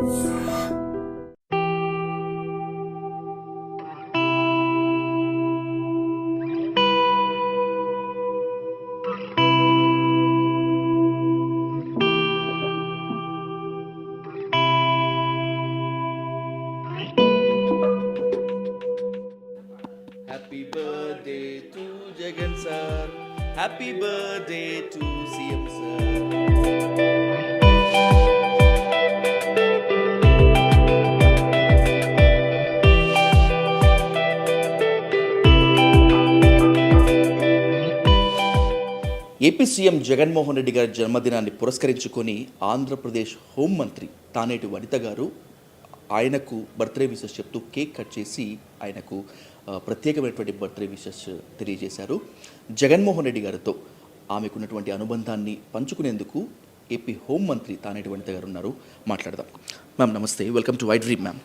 Happy birthday to Jagan sir. Happy birthday to CM sir. AP CM Jaganmohan Reddy గారి జన్మదినాన్ని పురస్కరించుకొని ఆంధ్రప్రదేశ్ హోంమంత్రి తానేటి వనిత గారు ఆయనకు బర్త్డే విషెస్ చెప్తూ కేక్ కట్ చేసి ఆయనకు ప్రత్యేకమైనటువంటి బర్త్డే విషెస్ తెలియజేశారు. జగన్మోహన్ రెడ్డి గారితో ఆమెకున్నటువంటి అనుబంధాన్ని పంచుకునేందుకు ఏపీ హోంమంత్రి తానేటి వనిత గారు ఉన్నారు. మాట్లాడదాం. మ్యామ్ నమస్తే, welcome to white dream. Ma'am,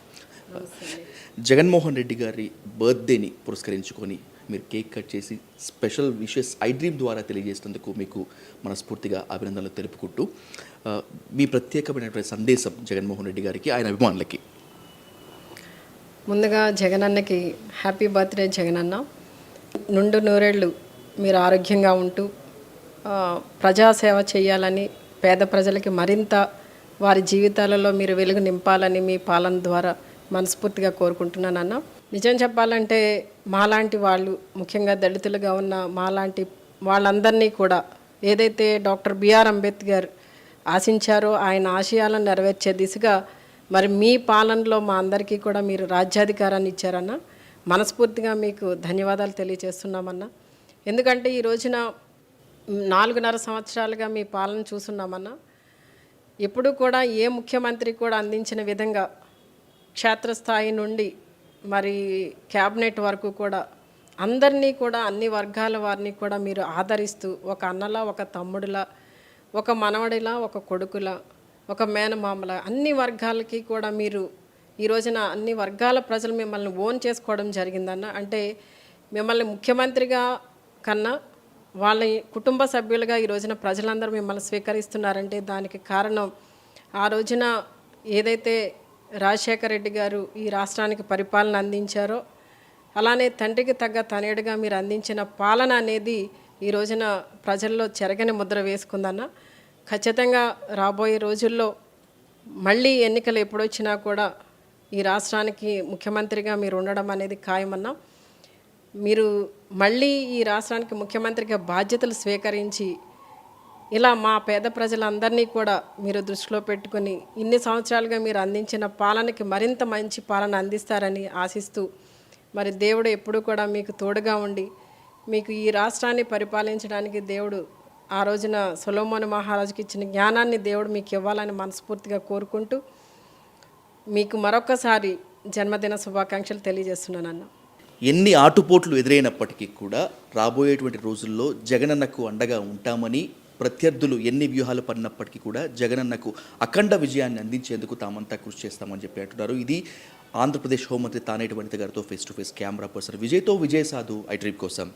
Jaganmohan Reddy గారి బర్త్డేని పురస్కరించుకొని మీరు కేక్ కట్ చేసి స్పెషల్ విషెస్ ఐ డ్రీమ్ ద్వారా తెలియజేసినందుకు మీకు మనస్ఫూర్తిగా అభినందనలు తెలుపుకుంటూ మీ ప్రత్యేకమైనటువంటి సందేశం జగన్మోహన్ రెడ్డి గారికి, ఆయన అభిమానులకి. ముందుగా జగనన్నకి హ్యాపీ బర్త్డే జగనన్న. నుండు నూరేళ్ళు మీరు ఆరోగ్యంగా ఉంటూ ప్రజాసేవ చేయాలని, పేద ప్రజలకి మరింత వారి జీవితాలలో మీరు వెలుగు నింపాలని మీ పాలన ద్వారా మనస్ఫూర్తిగా కోరుకుంటున్నానన్న. నిజం చెప్పాలంటే మాలాంటి వాళ్ళు, ముఖ్యంగా దళితులుగా ఉన్న మాలాంటి వాళ్ళందరినీ కూడా ఏదైతే డాక్టర్ బిఆర్ అంబేద్కర్ ఆశించారో ఆయన ఆశయాలను నెరవేర్చే దిశగా మరి మీ పాలనలో మా అందరికీ కూడా మీరు రాజ్యాధికారాన్ని ఇచ్చారన్న. మనస్ఫూర్తిగా మీకు ధన్యవాదాలు తెలియజేస్తున్నామన్న. ఎందుకంటే ఈ రోజున 4.5 సంవత్సరాలుగా మీ పాలన చూస్తున్నామన్న. ఎప్పుడు కూడా ఏ ముఖ్యమంత్రి కూడా అందించిన విధంగా క్షేత్రస్థాయి నుండి మరి క్యాబినెట్ వరకు కూడా అందరినీ కూడా, అన్ని వర్గాల వారిని కూడా మీరు ఆదరిస్తూ ఒక అన్నలా, ఒక తమ్ముడిలా, ఒక మనవడిలా, ఒక కొడుకులా, ఒక మేనమామల అన్ని వర్గాలకి కూడా మీరు ఈ రోజున అన్ని వర్గాల ప్రజలు మిమ్మల్ని ఓన్ చేసుకోవడం జరిగిందన్న. అంటే మిమ్మల్ని ముఖ్యమంత్రిగా కన్నా వాళ్ళ కుటుంబ సభ్యులుగా ఈ రోజున ప్రజలందరూ మిమ్మల్ని స్వీకరిస్తున్నారంటే దానికి కారణం ఆ రోజున ఏదైతే రాజశేఖర రెడ్డి గారు ఈ రాష్ట్రానికి పరిపాలన అందించారో అలానే తండ్రికి తగ్గ తనయుడిగా మీరు అందించిన పాలన అనేది ఈ రోజున ప్రజల్లో చెరగని ముద్ర వేసుకుందన్న. ఖచ్చితంగా రాబోయే రోజుల్లో మళ్ళీ ఎన్నికలు ఎప్పుడొచ్చినా కూడా ఈ రాష్ట్రానికి ముఖ్యమంత్రిగా మీరు ఉండడం అనేది ఖాయమన్నా. మీరు మళ్ళీ ఈ రాష్ట్రానికి ముఖ్యమంత్రిగా బాధ్యతలు స్వీకరించి ఇలా మా పేద ప్రజలందరినీ కూడా మీరు దృష్టిలో పెట్టుకుని ఇన్ని సంవత్సరాలుగా మీరు అందించిన పాలనకి మరింత మంచి పాలన అందిస్తారని ఆశిస్తూ మరి దేవుడు ఎప్పుడూ కూడా మీకు తోడుగా ఉండి మీకు ఈ రాష్ట్రాన్ని పరిపాలించడానికి దేవుడు ఆ రోజున సొలొమోను మహారాజుకి ఇచ్చిన జ్ఞానాన్ని దేవుడు మీకు ఇవ్వాలని మనస్ఫూర్తిగా కోరుకుంటూ మీకు మరొకసారి జన్మదిన శుభాకాంక్షలు తెలియజేస్తున్నానన్న. ఎన్ని ఆటుపోట్లు ఎదురైనప్పటికీ కూడా రాబోయేటువంటి రోజుల్లో జగనన్నకు అండగా ఉంటామని, ప్రత్యర్థులు ఎన్ని వ్యూహాలు పడినప్పటికీ కూడా జగనన్నకు అఖండ విజయాన్ని అందించేందుకు తామంతా కృషి చేస్తామని చెప్పి అంటున్నారు. ఇది ఆంధ్రప్రదేశ్ హోంమంత్రి తానేటి వనిత గారితో face to face camera person విజయ్తో. విజయ్ సాధు, ఐ డ్రీమ్ కోసం.